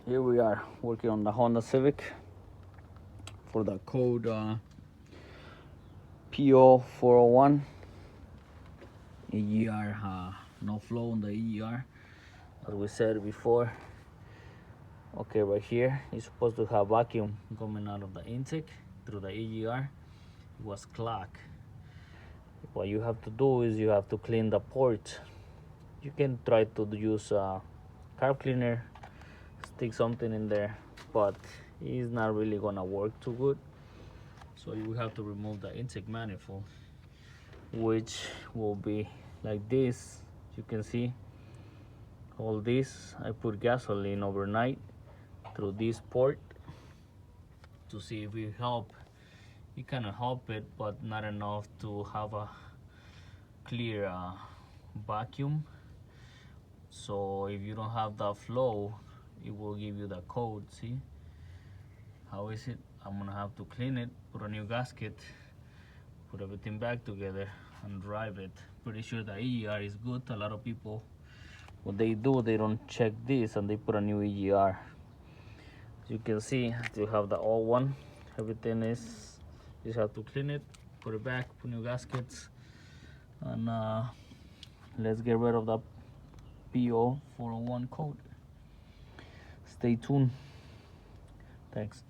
Here we are working on the Honda Civic for the code P0401. EGR, no flow on the EGR, as we said before. Okay, right here it's supposed to have vacuum coming out of the intake through the EGR. It was clogged. What you have to do is you have to clean the port. You can try to use a carb cleaner, stick something in there, but it's not really gonna work too good. So you will have to remove the intake manifold, which will be like this. You can see all this. I put gasoline overnight through this port to see if it help. It kind of help it, but not enough to have a clear vacuum. So if you don't have that flow, it will give you the code. See how is it? I'm gonna have to clean it, put a new gasket, put everything back together and drive it. Pretty sure the EGR is good. A lot of people, what they do, they don't check this and they put a new EGR. As you can see, I still have the old one. Everything is, just have to clean it, put it back, put new gaskets, and let's get rid of the P0401 code. Stay tuned. Thanks.